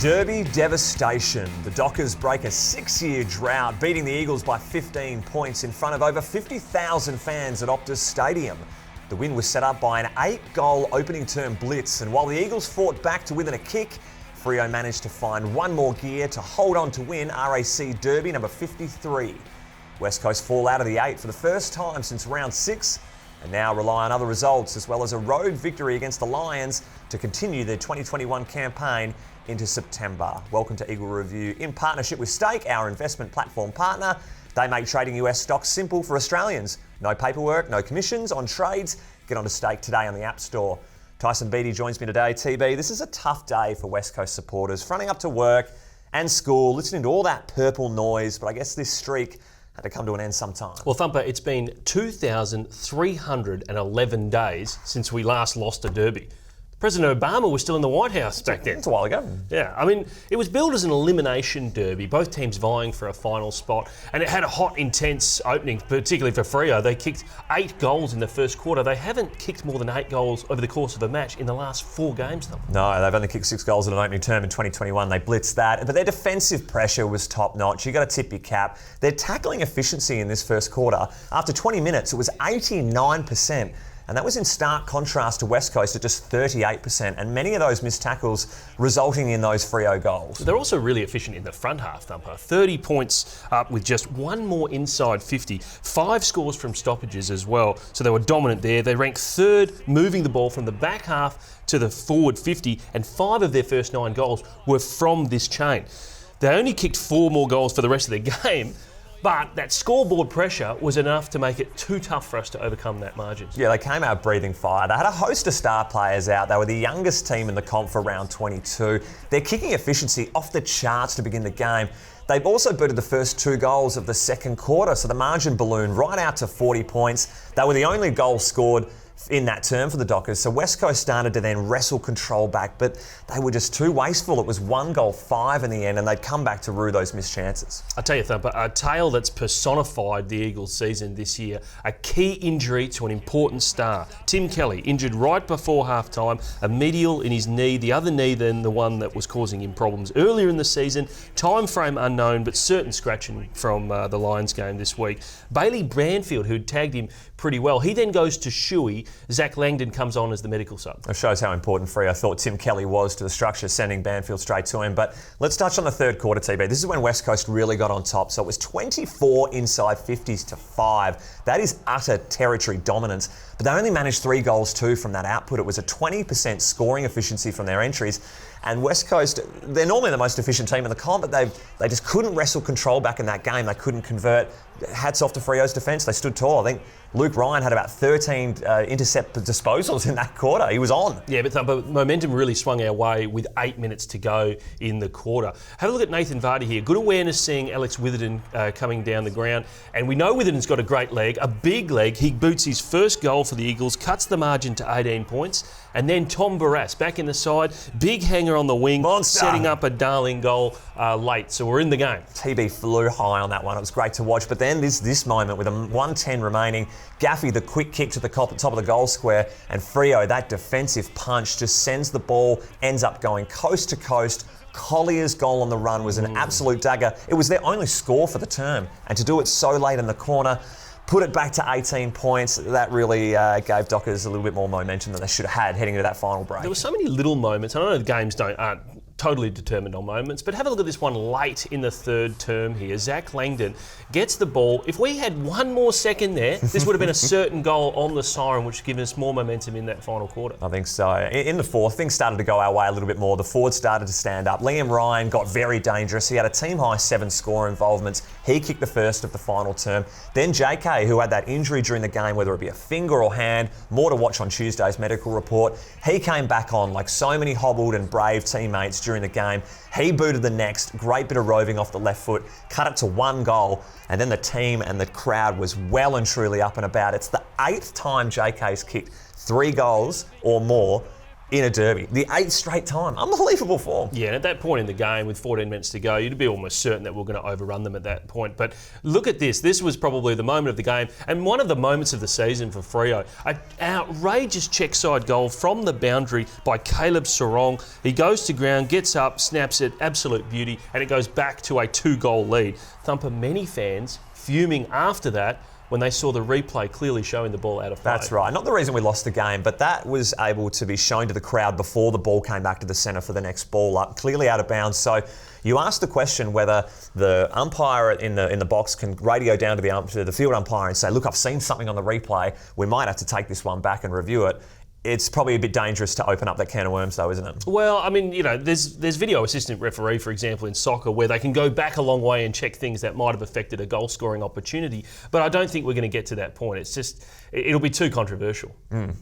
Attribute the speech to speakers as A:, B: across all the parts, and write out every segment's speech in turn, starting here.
A: Derby devastation. The Dockers break a 6-year drought, beating the Eagles by 15 points in front of over 50,000 fans at Optus Stadium. The win was set up by an 8-goal opening term blitz, and while the Eagles fought back to within a kick, Freo managed to find one more gear to hold on to win RAC Derby number 53. West Coast fall out of the 8 for the first time since round 6, and now rely on other results as well as a road victory against the Lions to continue their 2021 campaign into September. Welcome to Eagle Review in partnership with Stake, our investment platform partner. They make trading US stocks simple for Australians. No paperwork, no commissions on trades. Get onto Stake today on the App Store. Tyson Beattie joins me today. TB, this is a tough day for West Coast supporters, fronting up to work and school, listening to all that purple noise, but I guess this streak had to come to an end sometime.
B: Well, Thumper, it's been 2,311 days since we last lost a derby. President Obama was still in the White House back then.
A: It's a while ago.
B: Yeah, I mean, it was billed as an elimination derby, both teams vying for a final spot, and it had a hot, intense opening, particularly for Freo. They kicked 8 goals in the first quarter. They haven't kicked more than 8 goals over the course of a match in the last 4 games, though.
A: No, they've only kicked 6 goals in an opening term in 2021. They blitzed that, but their defensive pressure was top-notch. You got to tip your cap. Their tackling efficiency in this first quarter, after 20 minutes, it was 89%. And that was in stark contrast to West Coast at just 38%, and many of those missed tackles resulting in those Freo goals.
B: They're also really efficient in the front half, Thumper. 30 points up with just one more inside 50. 5 scores from stoppages as well, so they were dominant there. They ranked 3rd, moving the ball from the back half to the forward 50, and 5 of their first 9 goals were from this chain. They only kicked 4 more goals for the rest of the game, but that scoreboard pressure was enough to make it too tough for us to overcome that margin.
A: Yeah, they came out breathing fire. They had a host of star players out. They were the youngest team in the comp for round 22. Their kicking efficiency off the charts to begin the game. They've also booted the first 2 goals of the second quarter, so the margin ballooned right out to 40 points. They were the only goal scored in that term for the Dockers, so West Coast started to then wrestle control back, but they were just too wasteful. It was 1 goal 5 in the end, and they'd come back to rue those missed chances.
B: I tell you, Thumper, a tale that's personified the Eagles season this year. A key injury to an important star. Tim Kelly, injured right before half-time, a medial in his knee, the other knee than the one that was causing him problems earlier in the season. Time frame unknown, but certain scratching from the Lions game this week. Bailey Branfield, who'd tagged him pretty well, he then goes to Shuey. Zach Langdon comes on as the medical sub.
A: It shows how important Freo thought Tim Kelly was to the structure, sending Banfield straight to him. But let's touch on the third quarter, TB. This is when West Coast really got on top. So it was 24 inside 50s to 5. That is utter territory dominance. But they only managed 3 goals too from that output. It was a 20% scoring efficiency from their entries. And West Coast, they're normally the most efficient team in the comp, but they just couldn't wrestle control back in that game. They couldn't convert. Hats off to Freo's defence. They stood tall. I think Luke Ryan had about 13 intercept disposals in that quarter. He was on.
B: Yeah, but momentum really swung our way with 8 minutes to go in the quarter. Have a look at Nathan Vardy here. Good awareness seeing Alex Witherden coming down the ground. And we know Witherden's got a great leg, a big leg. He boots his first goal for the Eagles, cuts the margin to 18 points. And then Tom Barrass back in the side, big hanger on the wing,
A: Monster.
B: Setting up a darling goal late. So we're in the game.
A: TB flew high on that one. It was great to watch. But then this moment with a 1:10 remaining, Gaffey, the quick kick to the top of the goal square, and Freo, that defensive punch just sends the ball, ends up going coast to coast. Collier's goal on the run was an absolute dagger. It was their only score for the term. And to do it so late in the corner, put it back to 18 points, that really gave Dockers a little bit more momentum than they should have had heading into that final break.
B: There were so many little moments. I know the games aren't totally determined on moments, but have a look at this one late in the third term here. Zach Langdon gets the ball. If we had 1 more second there, this would have been a certain goal on the siren, which would give us more momentum in that final quarter.
A: I think so. In the fourth, things started to go our way a little bit more. The forwards started to stand up. Liam Ryan got very dangerous. He had a team-high 7 score involvements. He kicked the first of the final term. Then JK, who had that injury during the game, whether it be a finger or hand, more to watch on Tuesday's medical report, he came back on like so many hobbled and brave teammates during the game. He booted the next, great bit of roving off the left foot, cut it to 1 goal, and then the team and the crowd was well and truly up and about. It's the 8th time JK's kicked 3 goals or more in a derby. The 8th straight time. Unbelievable form.
B: Yeah, and at that point in the game, with 14 minutes to go, you'd be almost certain that we're going to overrun them at that point. But look at this. This was probably the moment of the game and one of the moments of the season for Freo. An outrageous check side goal from the boundary by Caleb Sarong. He goes to ground, gets up, snaps it, absolute beauty, and it goes back to a 2-goal lead. Thumper, many fans fuming after that when they saw the replay clearly showing the ball out of play.
A: That's right. Not the reason we lost the game, but that was able to be shown to the crowd before the ball came back to the centre for the next ball up, clearly out of bounds. So you asked the question whether the umpire in the box can radio down to the field umpire and say, look, I've seen something on the replay. We might have to take this one back and review it. It's probably a bit dangerous to open up that can of worms, though, isn't it?
B: Well, I mean, there's video assistant referee, for example, in soccer, where they can go back a long way and check things that might have affected a goal-scoring opportunity. But I don't think we're going to get to that point. It's just, it'll be too controversial.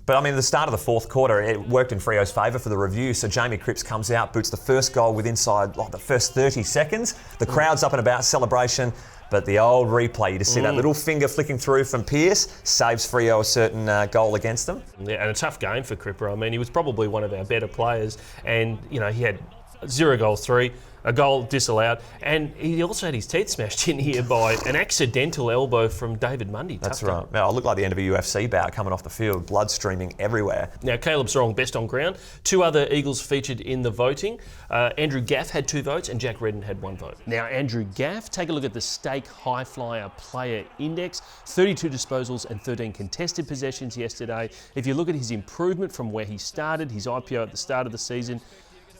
A: But I mean, the start of the fourth quarter, it worked in Freo's favour for the review. So Jamie Cripps comes out, boots the first goal with inside the first 30 seconds. The crowd's up and about, celebration. But the old replay, you just see that little finger flicking through from Pearce, saves Freo a certain goal against them.
B: Yeah, and a tough game for Cripper. I mean, he was probably one of our better players, and he had 0 goals 3, a goal disallowed, and he also had his teeth smashed in here by an accidental elbow from David Mundy.
A: That's right. Now, it looked like the end of a UFC bout coming off the field, blood streaming everywhere.
B: Now, Caleb Sarong, best on ground. 2 other Eagles featured in the voting. Andrew Gaff had 2 votes and Jack Redden had 1 vote. Now, Andrew Gaff, take a look at the Stake High Flyer Player Index. 32 disposals and 13 contested possessions yesterday. If you look at his improvement from where he started, his IPO at the start of the season,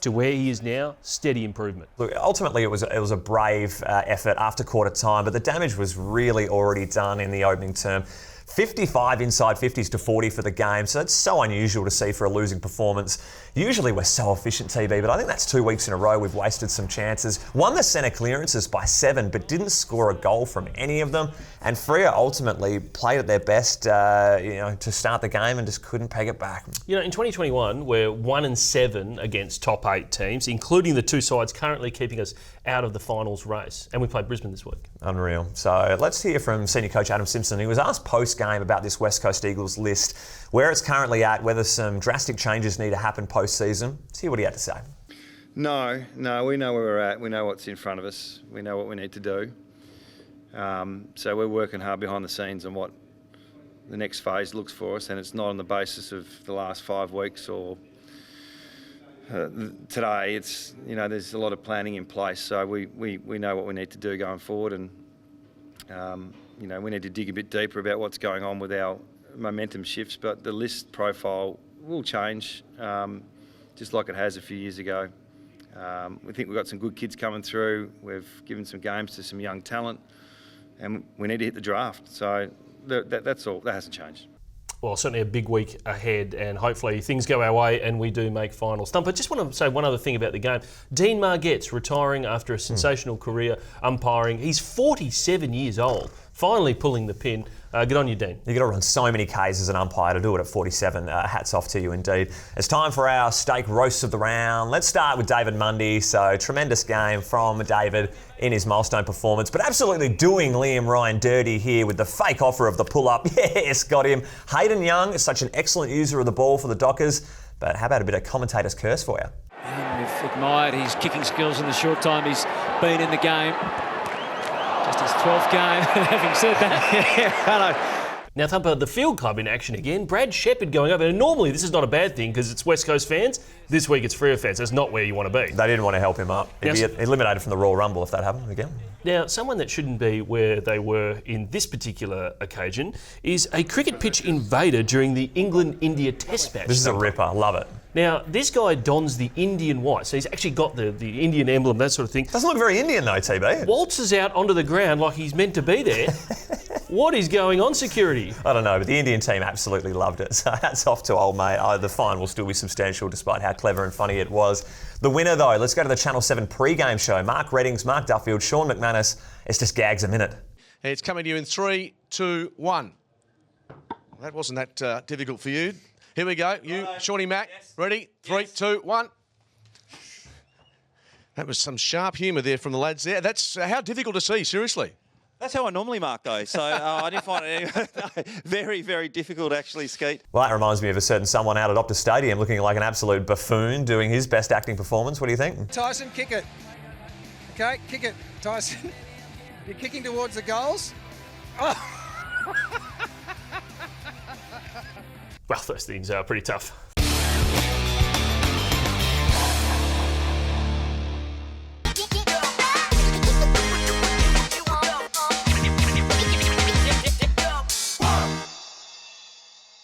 B: to where he is now, steady improvement.
A: Look, ultimately it was a brave effort after quarter time, but the damage was really already done in the opening term. 55 inside 50s to 40 for the game, so it's so unusual to see for a losing performance. Usually we're so efficient, TB, but I think that's 2 weeks in a row we've wasted some chances. Won the centre clearances by 7, but didn't score a goal from any of them. And Freo ultimately played at their best, to start the game and just couldn't peg it back.
B: In 2021, we're 1-7 against top 8 teams, including the 2 sides currently keeping us out of the finals race. And we played Brisbane this week.
A: Unreal. So let's hear from senior coach Adam Simpson. He was asked post-game about this West Coast Eagles list, where it's currently at, whether some drastic changes need to happen post-season. Let's hear what he had to say.
C: No, we know where we're at. We know what's in front of us. We know what we need to do. So we're working hard behind the scenes on what the next phase looks for us, and it's not on the basis of the last 5 weeks or today. It's there's a lot of planning in place, so we know what we need to do going forward, and we need to dig a bit deeper about what's going on with our momentum shifts. But the list profile will change, just like it has a few years ago. We think we've got some good kids coming through. We've given some games to some young talent, and we need to hit the draft. So that's all. That hasn't changed.
B: Well, certainly a big week ahead, and hopefully things go our way and we do make finals. Thumper, just want to say one other thing about the game. Dean Margetts retiring after a sensational career umpiring. He's 47 years old, finally pulling the pin. Good on you, Dean.
A: You've got to run so many Ks as an umpire to do it at 47. Hats off to you indeed. It's time for our steak roast of the round. Let's start with David Mundy. So, tremendous game from David in his milestone performance, but absolutely doing Liam Ryan dirty here with the fake offer of the pull-up. Yes, got him. Hayden Young is such an excellent user of the ball for the Dockers, but how about a bit of commentator's curse for you?
D: We've admired his kicking skills in the short time he's been in the game. Just his 12th game, having said that.
B: Now, Thumper, the field club in action again. Brad Shepherd going over. And normally this is not a bad thing because it's West Coast fans. This week it's Freo fans. That's not where you want to be.
A: They didn't want to help him up. He'd be eliminated from the Royal Rumble if that happened again.
B: Now, someone that shouldn't be where they were in this particular occasion is a cricket pitch invader during the England-India Test match.
A: This is a ripper. Love it.
B: Now, this guy dons the Indian white, so he's actually got the Indian emblem, that sort of thing.
A: Doesn't look very Indian though, TB.
B: Waltzes out onto the ground like he's meant to be there. What is going on, security?
A: I don't know, but the Indian team absolutely loved it. So hats off to old mate. The fine will still be substantial despite how clever and funny it was. The winner though, let's go to the Channel 7 pre-game show. Mark Reddings, Mark Duffield, Sean McManus. It's just gags a minute.
E: It's coming to you in 3, 2, 1. That wasn't that difficult for you. Here we go. You, Shawnee Mac, ready? 3, 2, 1. That was some sharp humour there from the lads there. That's how difficult to see, seriously.
F: That's how I normally mark, though. So I didn't find it very, very difficult, actually, Skeet.
A: Well, that reminds me of a certain someone out at Optus Stadium looking like an absolute buffoon doing his best acting performance. What do you think?
G: Tyson, kick it. Okay, kick it, Tyson. You're kicking towards the goals. Oh.
B: Well, those things are pretty tough.